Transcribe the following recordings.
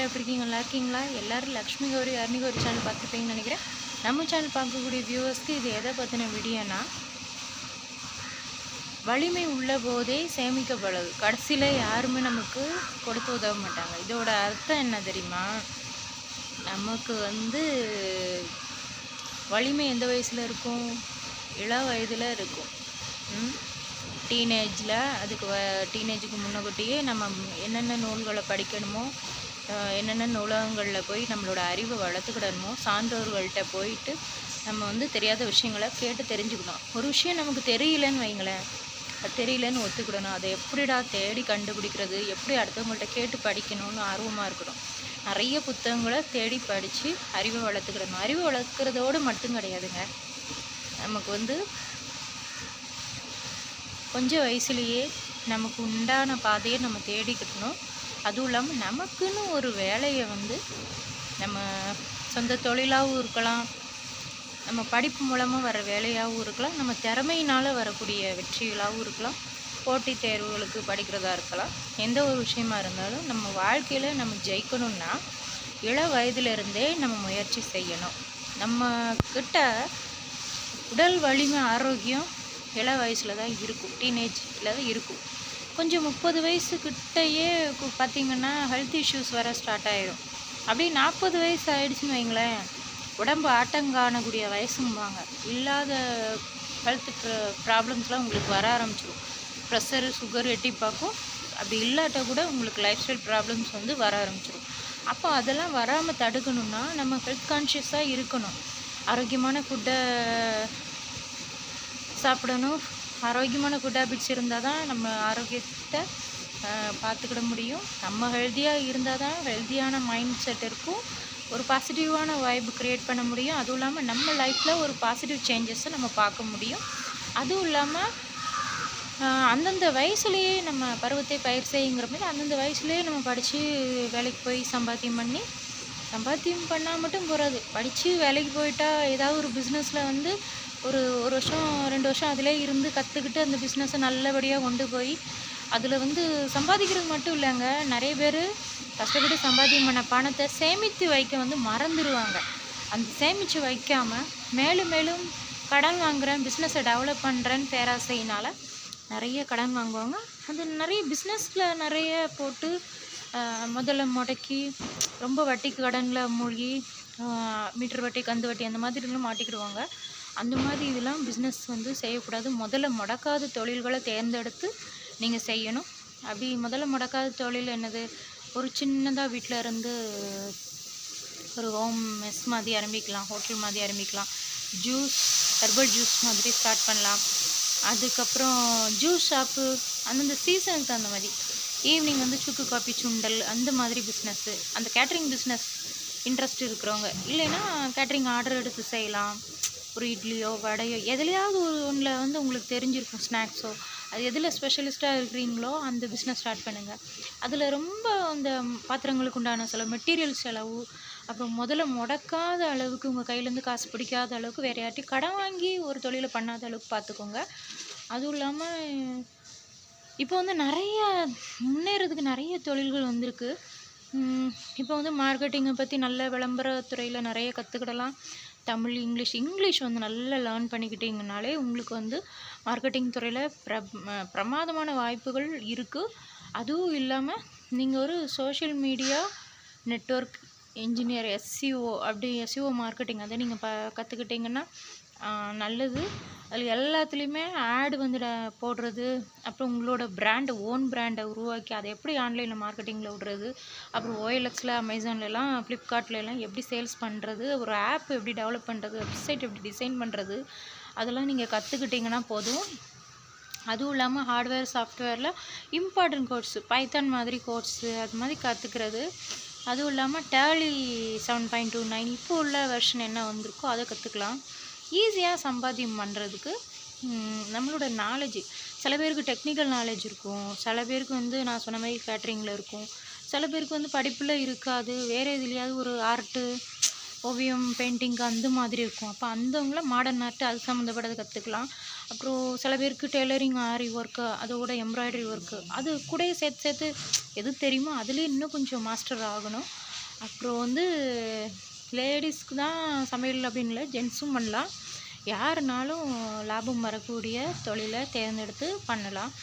எல்லோரும் எப்படி இருக்கீங்க? நல்லா இருக்கீங்களா? எல்லோரும் லக்ஷ்மி கௌரி அருணி கௌரி சேனல் பார்த்துருப்பீங்கன்னு நினைக்கிறேன். நம்ம சேனல் பார்க்கக்கூடிய வியூவர்ஸ்க்கு இது எதை பற்றின வீடியோனா, வலிமை உள்ள போதே சேமிக்கப்படுது. கடைசியில் யாருமே நமக்கு கொடுத்து உதவ மாட்டாங்க. இதோட அர்த்தம் என்ன தெரியுமா? நமக்கு வலிமை எந்த வயசில் இருக்கும்? இள வயதில் இருக்கும். டீனேஜில் டீனேஜுக்கு முன்னக்கூட்டியே நம்ம என்னென்ன நூல்களை படிக்கணுமோ, என்னென்ன நூலகங்களில் போய் நம்மளோட அறிவை வளர்த்துக்கிடணுமோ, சான்றோர்கள்ட்ட போயிட்டு நம்ம தெரியாத விஷயங்களை கேட்டு தெரிஞ்சுக்கணும். ஒரு விஷயம் நமக்கு தெரியலன்னு வைங்களேன், அது தெரியலன்னு ஒத்துக்கிடணும். அதை எப்படிடா தேடி கண்டுபிடிக்கிறது, எப்படி அடுத்தவங்கள்ட்ட கேட்டு படிக்கணும்னு ஆர்வமாக இருக்கணும். நிறைய புத்தகங்களை தேடி படித்து அறிவை வளர்த்துக்கிடணும். அறிவை வளர்க்குறதோடு மட்டும் கிடையாதுங்க, நமக்கு கொஞ்சம் வயசுலேயே நமக்கு உண்டான பாதையை நம்ம தேடிக்கிட்டணும். அதுவும் இல்லாமல் நமக்குன்னு ஒரு வேலையை நம்ம சொந்த தொழிலாகவும் இருக்கலாம், நம்ம படிப்பு மூலமாக வர வேலையாகவும் இருக்கலாம், நம்ம திறமையினால் வரக்கூடிய வெற்றிகளாகவும் இருக்கலாம், போட்டித் தேர்வுகளுக்கு படிக்கிறதா இருக்கலாம். எந்த ஒரு விஷயமா இருந்தாலும் நம்ம வாழ்க்கையில் நம்ம ஜெயிக்கணும்னா இள வயதிலிருந்தே நம்ம முயற்சி செய்யணும். நம்மக்கிட்ட உடல் வலிமை ஆரோக்கியம் இள வயசில் தான் இருக்கும், டீனேஜில் தான் இருக்கும். கொஞ்சம் 30 வயசுக்கிட்டேயே பார்த்திங்கன்னா ஹெல்த் இஷ்யூஸ் வர ஸ்டார்ட் ஆகிடும். அப்படியே 40 வயசு ஆகிடுச்சின்னு வைங்களேன், உடம்பு ஆட்டங்காணக்கூடிய வயசும்பாங்க. இல்லாத ஹெல்த் ப்ராப்ளம்ஸ்லாம் உங்களுக்கு வர ஆரம்பிச்சிடும். ப்ரெஷரு, சுகர் எட்டி பார்க்கும். அப்படி இல்லாட்ட கூட உங்களுக்கு லைஃப் ஸ்டைல் ப்ராப்ளம்ஸ் வர ஆரம்பிச்சிடும். அப்போ அதெல்லாம் வராமல் தடுக்கணுன்னா நம்ம ஹெல்த் கான்ஷியஸாக இருக்கணும். ஆரோக்கியமான ஃபுட்டை சாப்பிடணும். ஆரோக்கியமான ஃபுட் ஹேபிட்ஸ் இருந்தால் தான் நம்ம ஆரோக்கியத்தை பார்த்துக்கிட முடியும். நம்ம ஹெல்த்தியாக இருந்தால் தான் ஹெல்த்தியான மைண்ட் செட் இருக்கும், ஒரு பாசிட்டிவான வைப் க்ரியேட் பண்ண முடியும். அதுவும் இல்லாமல் நம்ம லைஃப்பில் ஒரு பாசிட்டிவ் சேஞ்சஸை நம்ம பார்க்க முடியும். அதுவும் இல்லாமல் அந்தந்த வயசுலேயே நம்ம பருவத்தை பயிர் செய்யுங்கிற மாதிரி அந்தந்த வயசுலேயே நம்ம படித்து வேலைக்கு போய் சம்பாத்தியம் பண்ணால் மட்டும் போகாது. படித்து வேலைக்கு போயிட்டா ஏதாவது ஒரு பிஸ்னஸில் ஒரு வருஷம் 2 வருஷம் அதிலே இருந்து கற்றுக்கிட்டு அந்த பிஸ்னஸை நல்லபடியாக கொண்டு போய் அதில் சம்பாதிக்கிறது மட்டும் இல்லைங்க, நிறைய பேர் கஷ்டப்பட்டு சம்பாத்தியம் பண்ண பணத்தை சேமித்து வைக்க மறந்துடுவாங்க. அந்த சேமித்து வைக்காமல் மேலும் மேலும் கடன் வாங்குகிறேன், பிஸ்னஸை டெவலப் பண்ணுறேன்னு பேராசையினால் நிறைய கடன் வாங்குவாங்க. அது நிறைய பிஸ்னஸில் நிறைய போட்டு முதல்ல முடக்கி ரொம்ப வட்டிக்கு கடனில் மூழ்கி மீட்டர் வட்டி, கந்து வட்டி அந்த மாதிரிலாம் மாட்டிக்கிடுவாங்க. அந்த மாதிரி இதெல்லாம் பிஸ்னஸ் செய்யக்கூடாது. முதல்ல முடக்காத தொழில்களை தேர்ந்தெடுத்து நீங்கள் செய்யணும். அப்படி முதல்ல முடக்காத தொழில் என்னது? ஒரு சின்னதாக வீட்டில் இருந்து ஒரு ஹோம் மெஸ் மாதிரி ஆரம்பிக்கலாம், ஹோட்டல் மாதிரி ஆரம்பிக்கலாம், ஹெர்பல் ஜூஸ் மாதிரி ஸ்டார்ட் பண்ணலாம். அதுக்கப்புறம் ஜூஸ் ஷாப்பு அந்தந்த சீசனுக்கு தகுந்த மாதிரி ஈவினிங் சுக்கு காப்பி, சுண்டல் அந்த மாதிரி பிஸ்னஸ்ஸு, அந்த கேட்ரிங் பிஸ்னஸ் இன்ட்ரெஸ்ட் இருக்கிறவங்க, இல்லைன்னா கேட்ரிங் ஆர்டர் எடுத்து செய்யலாம். ஒரு இட்லியோ வடையோ எதுலையாவது ஒன்றில் உங்களுக்கு தெரிஞ்சிருக்கும், ஸ்நாக்ஸோ, அது எதில் ஸ்பெஷலிஸ்ட்டாக இருக்கிறீங்களோ அந்த பிஸ்னஸ் ஸ்டார்ட் பண்ணுங்கள். அதில் ரொம்ப அந்த பாத்திரங்களுக்கு உண்டான செலவு, மெட்டீரியல் செலவு, அப்புறம் முதல்ல முடக்காத அளவுக்கு உங்கள் கையிலேருந்து காசு பிடிக்காத அளவுக்கு வேறு யார்ட்டையும் கடன் வாங்கி ஒரு தொழிலை பண்ணாத அளவுக்கு பார்த்துக்கோங்க. அதுவும் இல்லாமல் இப்போ நிறைய முன்னேறதுக்கு நிறைய தொழில்கள் வந்திருக்கு. இப்போ மார்க்கெட்டிங்கை பற்றி நல்ல விளம்பரத்துறையில் நிறைய கற்றுக்கிடலாம். தமிழ், இங்கிலீஷ் நல்லா லேர்ன் பண்ணிக்கிட்டிங்கனாலே உங்களுக்கு மார்க்கெட்டிங் துறையில் பிரமாதமான வாய்ப்புகள் இருக்குது. அதுவும் இல்லாமல் நீங்கள் ஒரு social media network engineer, SEO marketing அதை நீங்கள் கற்றுக்கிட்டிங்கன்னா நல்லது. அதில் எல்லாத்துலேயுமே ஆடு போடுறது, அப்புறம் உங்களோட ஓன் பிராண்டை உருவாக்கி அதை எப்படி ஆன்லைனில் மார்க்கெட்டிங்கில் விடுறது, அப்புறம் OLXல, அமேசான்லலாம், ஃப்ளிப்கார்ட்லலாம் எப்படி சேல்ஸ் பண்ணுறது, ஒரு ஆப் எப்படி டெவலப் பண்ணுறது, வெப்சைட் எப்படி டிசைன் பண்ணுறது, அதெல்லாம் நீங்கள் கற்றுக்கிட்டிங்கன்னா போதும். அதுவும் இல்லாமல் ஹார்ட்வேர், சாஃப்ட்வேரில் இம்பார்ட்டன்ட் கோர்ஸு, பைத்தான் மாதிரி கோர்ஸு அது மாதிரி கற்றுக்கிறது. அதுவும் இல்லாமல் டேலி 7.29 இப்போ உள்ள வெர்ஷன் என்ன வந்திருக்கோ அதை கற்றுக்கலாம். ஈஸியாக சம்பாத்தியம் பண்ணுறதுக்கு நம்மளோட நாலேஜ், சில பேருக்கு டெக்னிக்கல் நாலேஜ் இருக்கும், சில பேருக்கு நான் சொன்ன மாதிரி கேட்ரிங்கில் இருக்கும், சில பேருக்கு படிப்பில் இருக்காது, வேறு எதுலையாவது ஒரு ஆர்ட்டு, ஓவியம், பெயிண்டிங் அந்த மாதிரி இருக்கும். அப்போ அந்தவங்கள மாடர்ன் ஆர்ட்டு அது சம்மந்தப்பட்டது கற்றுக்கலாம். அப்புறம் சில பேருக்கு டெய்லரிங், ஆரி ஒர்க்கு, அதோட எம்ப்ராய்டரி ஒர்க்கு, அது கூட சேர்த்து எது தெரியுமோ அதுலேயே இன்னும் கொஞ்சம் மாஸ்டர் ஆகணும். அப்புறம் வந்து லேடிஸ்க்கு தான் சமையல் அப்படின்னு இல்லை, ஜென்ஸும் பண்ணலாம். யாருனாலும் லாபம் வரக்கூடிய தொழிலை தேர்ந்தெடுத்து பண்ணலாம்.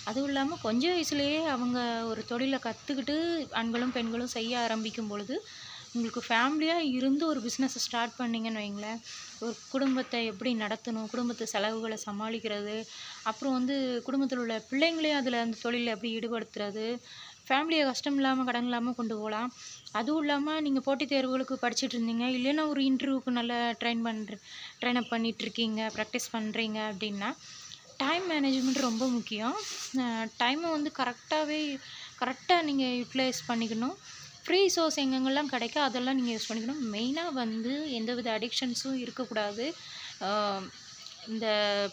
அதுவும் இல்லாமல் கொஞ்சம் வயசுலேயே அவங்க ஒரு தொழிலை கற்றுக்கிட்டு ஆண்களும் பெண்களும் செய்ய ஆரம்பிக்கும் பொழுது உங்களுக்கு ஃபேமிலியாக இருந்து ஒரு பிஸ்னஸை ஸ்டார்ட் பண்ணிங்கன்னு வைங்களேன், ஒரு குடும்பத்தை எப்படி நடத்தணும், குடும்பத்து செலவுகளை சமாளிக்கிறது, அப்புறம் வந்து குடும்பத்தில் உள்ள பிள்ளைங்களையும் அதில் அந்த தொழிலில் எப்படி ஈடுபடுத்துறது, ஃபேமிலியை கஷ்டம் இல்லாமல் கடன் இல்லாமல் கொண்டு போகலாம். அதுவும் இல்லாமல் நீங்கள் போட்டித் தேர்வுகளுக்கு படிச்சுட்டு இருந்தீங்க, இல்லைன்னா ஒரு இன்டர்வியூக்கு நல்லா ட்ரெயின் அப் பண்ணிகிட்ருக்கீங்க, ப்ராக்டிஸ் பண்ணுறீங்க அப்படின்னா டைம் மேனேஜ்மெண்ட் ரொம்ப முக்கியம். டைமை வந்து கரெக்டாக நீங்கள் யூட்டிலைஸ் பண்ணிக்கணும். ஃப்ரீ சோர்ஸ் எங்கெங்கெல்லாம் கிடைக்கோ அதெல்லாம் நீங்கள் யூஸ் பண்ணிக்கணும். மெயினாக வந்து எந்தவித அடிக்ஷன்ஸும் இருக்கக்கூடாது இந்த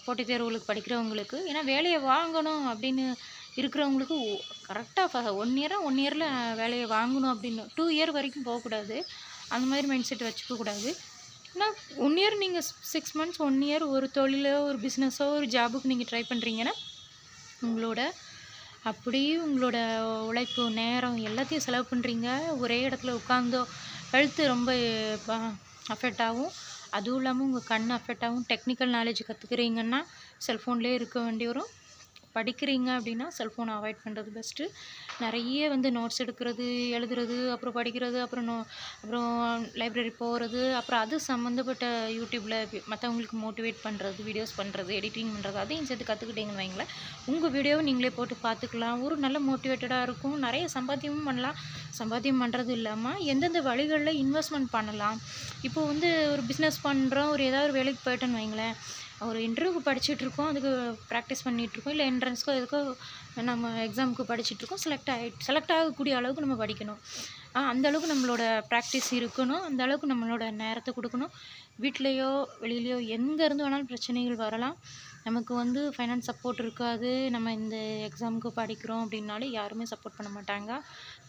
போட்டித் தேர்வுகளுக்கு படிக்கிறவங்களுக்கு. ஏன்னா வேலையை வாங்கணும் அப்படின்னு இருக்கிறவங்களுக்கு கரெக்டாக 1 இயரில் வேலையை வாங்கணும் அப்படின்னு 2 இயர் வரைக்கும் போகக்கூடாது. அந்த மாதிரி மைண்ட் செட் வச்சுக்கக்கூடாது. ஆனால் 1 இயர் நீங்கள் 6 மந்த்ஸ் 1 இயர் ஒரு தொழிலோ ஒரு பிஸ்னஸோ ஒரு ஜாபுக்கு நீங்கள் ட்ரை பண்ணுறீங்கன்னா உங்களோட உழைப்பு நேரம் எல்லாத்தையும் செலவு பண்ணுறீங்க. ஒரே இடத்துல உட்காந்தோ ஹெல்த்து ரொம்ப அஃபெக்ட் ஆகும். அதுவும் இல்லாமல் உங்கள் கண் அஃபெக்ட் ஆகும். டெக்னிக்கல் நாலேஜ் கற்றுக்குறீங்கன்னா செல்ஃபோன்லேயே இருக்க வேண்டி வரும். படிக்கிறீங்க அப்படின்னா செல்ஃபோனை அவாய்ட் பண்ணுறது பெஸ்ட்டு. நிறைய வந்து நோட்ஸ் எடுக்கிறது, எழுதுறது, அப்புறம் படிக்கிறது, அப்புறம் லைப்ரரி போகிறது, அப்புறம் அது சம்மந்தப்பட்ட யூடியூப்பில் மற்றவங்களுக்கு மோட்டிவேட் பண்ணுறது, வீடியோஸ் பண்ணுறது, எடிட்டிங் பண்ணுறது, அதையும் சேர்த்து கற்றுக்கிட்டீங்கன்னு வைங்களேன், உங்கள் வீடியோவை நீங்களே போட்டு பார்த்துக்கலாம். ஒரு நல்ல மோட்டிவேட்டடாக இருக்கும். நிறைய சம்பாத்தியமும் பண்ணலாம். சம்பாத்தியம் பண்ணுறது இல்லாமல் எந்தெந்த வழிகளில் இன்வெஸ்ட்மெண்ட் பண்ணலாம். இப்போ வந்து ஒரு பிஸ்னஸ் பண்ணுறோம், ஏதாவது ஒரு வேலைக்கு போயிட்டோன்னு வைங்களேன், ஒரு இன்டர்வியூக்கு படிச்சுட்ருக்கோம், அதுக்கு ப்ராக்டிஸ் பண்ணிகிட்ருக்கோம், இல்லை என்ட்ரன்ஸ்க்கோ எதுக்கோ நம்ம எக்ஸாமுக்கு படிச்சுட்ருக்கோம், செலக்ட் ஆகக்கூடிய அளவுக்கு நம்ம படிக்கணும். அந்தளவுக்கு நம்மளோட ப்ராக்டிஸ் இருக்கணும். அந்தளவுக்கு நம்மளோட நேரத்தை கொடுக்கணும். வீட்லேயோ வெளியிலையோ எங்கேருந்து வேணாலும் பிரச்சனைகள் வரலாம். நமக்கு வந்து ஃபைனான்ஸ் சப்போர்ட் இருக்காது. நம்ம இந்த எக்ஸாமுக்கு படிக்கிறோம் அப்படின்னாலே யாருமே சப்போர்ட் பண்ண மாட்டாங்க,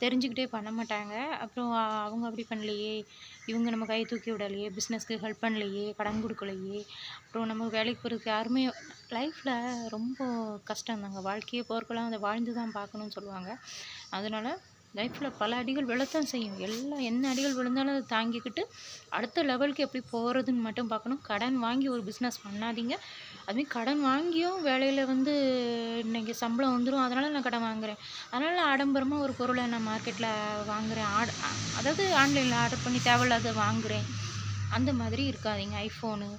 தெரிஞ்சுக்கிட்டே பண்ண மாட்டாங்க. அப்புறம் அவங்க அப்படி பண்ணலையே, இவங்க நம்ம கை தூக்கி விடலையே, பிஸ்னஸ்க்கு ஹெல்ப் பண்ணலையே, கடன் கொடுக்கலையே, அப்புறம் நம்ம வேலைக்கு போகிறதுக்கு யாருமே லைஃப்பில் ரொம்ப கஷ்டம்தாங்க. வாழ்க்கையே போர்க்கலாம், அதை வாழ்ந்து தான் பார்க்கணுன்னு சொல்லுவாங்க. அதனால் லைஃப்பில் பல அடிகள் விழத்தான் செய்யும். என்ன அடிகள் விழுந்தாலும் அதை தாங்கிக்கிட்டு அடுத்த லெவலுக்கு எப்படி போகிறதுன்னு மட்டும் பார்க்கணும். கடன் வாங்கி ஒரு பிஸ்னஸ் பண்ணாதீங்க. அதுமாதிரி கடன் வாங்கியும் வேலையில் வந்து இன்றைக்கி சம்பளம் வந்துடும், அதனால் நான் கடன் வாங்குகிறேன், அதனால் ஆடம்பரமாக ஒரு பொருளை நான் மார்க்கெட்டில் வாங்குகிறேன், அதாவது ஆன்லைனில் ஆர்டர் பண்ணி தேவையில்லாத வாங்குகிறேன், அந்த மாதிரி இருக்காதீங்க. ஐஃபோனு,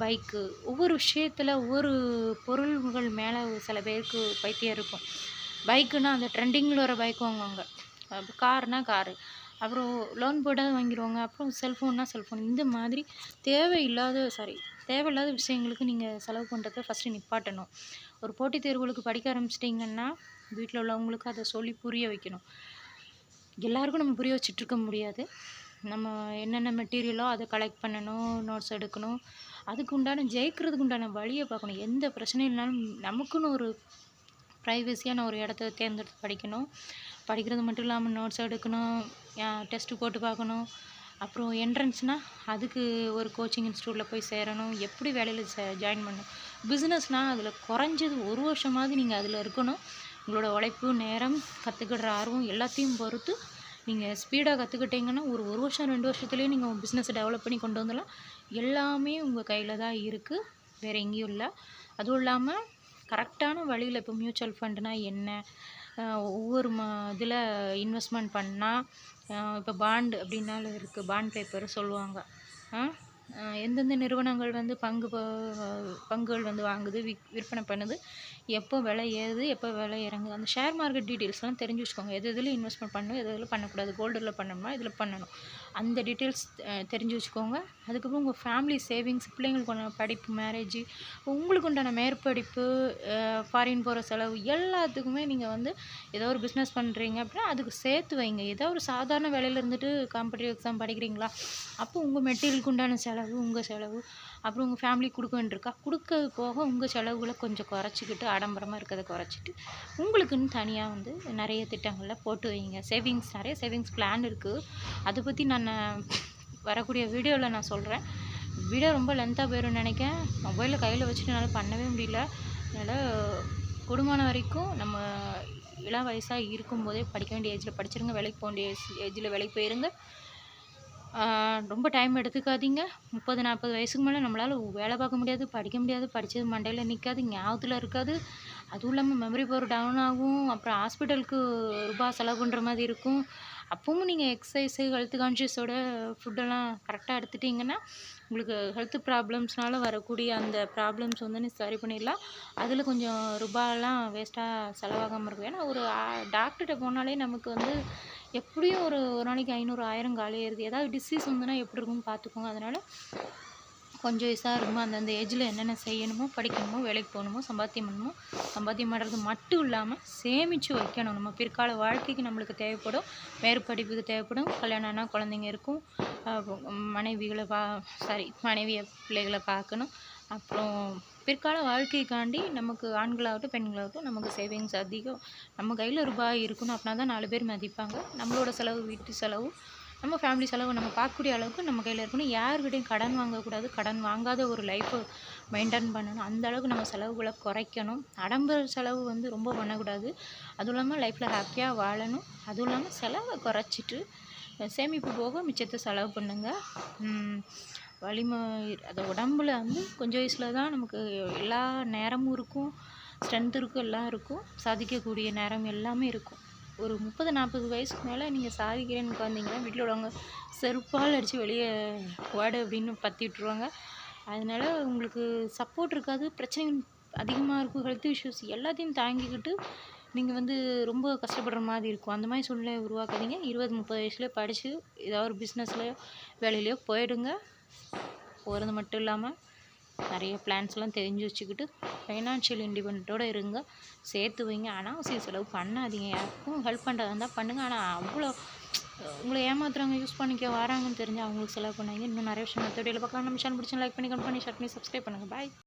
பைக்கு, ஒவ்வொரு விஷயத்தில் ஒவ்வொரு பொருள்கள் மேலே சில பேருக்கு பைத்தியம் இருக்கும். பைக்குன்னா அந்த ட்ரெண்டிங்கில் வர பைக் வாங்குவாங்க, காருனா காரு, அப்புறம் லோன் போட்டால் வாங்கிடுவாங்க, அப்புறம் செல்ஃபோன்னா செல்ஃபோன். இந்த மாதிரி தேவையில்லாத விஷயங்களுக்கு நீங்கள் செலவு பண்ணுறத ஃபஸ்ட்டு நிப்பாட்டணும். ஒரு போட்டித் தேர்வுகளுக்கு படிக்க ஆரம்பிச்சிட்டிங்கன்னா வீட்டில் உள்ளவங்களுக்கு அதை சொல்லி புரிய வைக்கணும். எல்லாருக்கும் நம்ம புரிய வச்சுட்ருக்க முடியாது. நம்ம என்னென்ன மெட்டீரியலோ அதை கலெக்ட் பண்ணணும், நோட்ஸ் எடுக்கணும், அதுக்கு உண்டான ஜெயிக்கிறதுக்கு உண்டான வழியை பார்க்கணும். எந்த பிரச்சனை இல்லைனாலும் நமக்குன்னு ஒரு ப்ரைவசியான ஒரு இடத்த தேர்ந்தெடுத்து படிக்கணும். படிக்கிறது மட்டும் இல்லாமல் நோட்ஸ் எடுக்கணும், டெஸ்ட்டு போட்டு பார்க்கணும். அப்புறம் என்ட்ரன்ஸ்னால் அதுக்கு ஒரு கோச்சிங் இன்ஸ்டியூட்டில் போய் சேரணும், எப்படி வேலையில் ஜாயின் பண்ணணும். பிஸ்னஸ்னால் அதில் குறைஞ்சது 1 வருஷமாவது நீங்கள் அதில் இருக்கணும். உங்களோட உழைப்பு, நேரம், கற்றுக்கிற ஆர்வம் எல்லாத்தையும் பொறுத்து நீங்கள் ஸ்பீடாக கற்றுக்கிட்டிங்கன்னா ஒரு வருஷம் 2 வருஷத்துலேயே நீங்கள் உங்கள் பிஸ்னஸை டெவலப் பண்ணி கொண்டு வந்துடலாம். எல்லாமே உங்கள் கையில் தான் இருக்குது, வேறு எங்கேயும் இல்லை. அதுவும் இல்லாமல் கரெக்டான வழியில் இப்போ மியூச்சுவல் ஃபண்டுனா என்ன, ஒவ்வொரு இதில் இன்வெஸ்ட்மெண்ட் பண்ணால், இப்போ பாண்டு அப்படின்னாலும் இருக்குது, பாண்ட் பேப்பர் சொல்லுவாங்க. எந்தெந்த நிறுவனங்கள் வந்து பங்குகள் வந்து வாங்குது, விற்பனை பண்ணுது, எப்போ விலை ஏறுது, எப்போ விலை இறங்குது, அந்த ஷேர் மார்க்கெட் டீட்டெயில்ஸ்லாம் தெரிஞ்சு வச்சுக்கோங்க. எதில் இன்வெஸ்ட்மெண்ட் பண்ணணும், எதில் பண்ணக்கூடாது, கோல்டில் பண்ணணுமா, இதில் பண்ணணும், அந்த டீட்டெயில்ஸ் தெரிஞ்சு வச்சுக்கோங்க. அதுக்கப்புறம் உங்கள் ஃபேமிலி சேவிங்ஸ், பிள்ளைங்களுக்கு உண்டான படிப்பு, மேரேஜ், உங்களுக்கு உண்டான மேற்படிப்பு, ஃபாரின் போகிற செலவு, எல்லாத்துக்குமே நீங்கள் வந்து ஏதோ ஒரு பிஸ்னஸ் பண்ணுறீங்க அப்படின்னா அதுக்கு சேர்த்து வைங்க. ஏதோ ஒரு சாதாரண வேலையில் இருந்துட்டு காம்படிட்டிவ் எக்ஸாம் படிக்கிறீங்களா, அப்போ உங்கள் மெட்டீரியலுக்கு உண்டான செலவு, உங்கள் செலவு, அப்புறம் உங்கள் ஃபேமிலி கொடுக்க வேண்டியிருக்கா, கொடுக்கறது போக உங்கள் செலவுகளை கொஞ்சம் குறைச்சிக்கிட்டு, ஆடம்பரமாக இருக்கிறத குறைச்சிட்டு, உங்களுக்குன்னு தனியாக வந்து நிறைய திட்டங்களில் போட்டு வைங்க. நிறைய சேவிங்ஸ் பிளான் இருக்குது. அதை பற்றி நான் வரக்கூடிய வீடியோவில் நான் சொல்கிறேன். வீடியோ ரொம்ப லென்த்தாக போயிடும்னு நினைக்கிறேன். மொபைலில் கையில் வச்சுட்டு என்னால் பண்ணவே முடியல. அதனால் கூடுமான வரைக்கும் நம்ம இளம் வயசாக இருக்கும்போதே படிக்க வேண்டிய ஏஜில் படிச்சிருங்க, வேலைக்கு போக வேண்டிய ஏஜில் வேலைக்கு போயிருங்க. ரொம்ப டைம் எடுத்துக்காதீங்க. 30, 40 வயசுக்கு மேலே நம்மளால் வேலை பார்க்க முடியாது, படிக்க முடியாது, படித்தது மண்டையில் நிற்காது, ஞாபகத்தில் இருக்காது. அதுவும் இல்லாமல் மெமரி பவர் டவுன் ஆகும். அப்புறம் ஹாஸ்பிட்டலுக்கு ரூபா செலவு பண்ணுற மாதிரி இருக்கும். அப்பவும் நீங்கள் எக்ஸசைஸு, ஹெல்த் கான்ஷியஸோட ஃபுட்டெல்லாம் கரெக்டாக எடுத்துட்டிங்கன்னா உங்களுக்கு ஹெல்த் ப்ராப்ளம்ஸ்னால வரக்கூடிய அந்த ப்ராப்ளம்ஸ் வந்து சரி பண்ணிடலாம். அதில் கொஞ்சம் ரூபாயெல்லாம் வேஸ்ட்டாக செலவாகாமல் இருக்கும். ஏன்னா ஒரு டாக்டர்கிட்ட போனாலே நமக்கு வந்து எப்படியும் ஒரு நாளைக்கு 500, 1000 காலியாயிருது. ஏதாவது டிசீஸ் வந்துன்னா எப்படி இருக்குன்னு பார்த்துக்கோங்க. அதனால் கொஞ்சம் வயசாக இருக்குமோ அந்தந்த ஏஜில் என்னென்ன செய்யணுமோ, படிக்கணுமோ, வேலைக்கு போகணுமோ, சம்பாத்தியம் பண்ணணுமோ, சம்பாத்தியம் பண்ணுறது மட்டும் இல்லாமல் சேமித்து வைக்கணும். நம்ம பிற்கால வாழ்க்கைக்கு நம்மளுக்கு தேவைப்படும். வேறு படிப்புக்கு தேவைப்படும். கல்யாணம் ஆனால் குழந்தைங்க இருக்கும். மனைவிகளை மனைவியை பிள்ளைகளை பார்க்கணும். அப்புறம் பிற்கால வாழ்க்கைக்காண்டி நமக்கு ஆண்களாகட்டும் பெண்களாகட்டும் நமக்கு சேவிங்ஸ் அதிகம். நம்ம கையில் ரூபாய் இருக்கணும். அப்படின்னா தான் 4 பேர் மதிப்பாங்க. நம்மளோட செலவு, வீட்டு செலவு, நம்ம ஃபேமிலி செலவு நம்ம பார்க்கக்கூடிய அளவுக்கு நம்ம கையில் இருக்கணும். யார்கிட்டையும் கடன் வாங்கக்கூடாது. கடன் வாங்காத ஒரு லைஃப்பை மெயின்டைன் பண்ணணும். அந்த அளவுக்கு நம்ம செலவுகளை குறைக்கணும். ஆடம்பர செலவு வந்து ரொம்ப பண்ணக்கூடாது. அதுவும் இல்லாமல் லைஃப்பில் ஹாப்பியாக வாழணும். அதுவும் இல்லாமல் செலவை குறைச்சிட்டு சேமிப்பு போக மிச்சத்தை செலவு பண்ணுங்கள். வலிமை அது உடம்புல வந்து கொஞ்சம் வயசில் தான் நமக்கு எல்லா நேரமும் இருக்கும், ஸ்ட்ரென்த் இருக்கும், எல்லாம் இருக்கும், சாதிக்கக்கூடிய நேரம் எல்லாமே இருக்கும். ஒரு 30, 40 வயசுக்கு மேலே நீங்கள் சாதிக்கிறேன்னு உட்காந்திங்கன்னா வீட்டில் உள்ளவங்க செருப்பால் அடித்து வெளியே ஓடு அப்படின்னு பற்றி விட்ருவாங்க. அதனால் உங்களுக்கு சப்போர்ட் இருக்காது, பிரச்சனைகள் அதிகமாக இருக்கும், ஹெல்த் இஷ்யூஸ் எல்லாத்தையும் தாங்கிக்கிட்டு நீங்கள் வந்து ரொம்ப கஷ்டப்படுற மாதிரி இருக்கும். அந்த மாதிரி சூழ்நிலையை உருவாக்காதீங்க. 20, 30 வயசுலேயே படித்து ஏதாவது ஒரு பிஸ்னஸ்லையோ வேலையிலையோ போயிடுங்க. போகிறது மட்டும் இல்லாமல் நிறைய பிளான்ஸ்லாம் தெரிஞ்சு வச்சுக்கிட்டு ஃபைனான்ஷியல் இண்டிபெண்ட்டோடு இருங்க. சேர்த்து வைங்க. அனாவசிய செலவு பண்ணாதீங்க. யாருக்கும் ஹெல்ப் பண்ணுறதா இருந்தால் பண்ணுங்கள். ஆனால் அவ்வளோ உங்களை ஏமாத்துறாங்க, யூஸ் பண்ணிக்க வராங்கன்னு தெரிஞ்சு அவங்களுக்கு செலவு பண்ணாங்க. இன்னும் நிறைய விஷயம் மற்ற வீடியோவில் பார்க்கலாம். நம்ம சேனல் பிடிச்சா லைக் பண்ணி, கமெண்ட் பண்ணி, ஷேர் பண்ணி, சப்ஸ்கிரைப் பண்ணுங்கள். பாய்.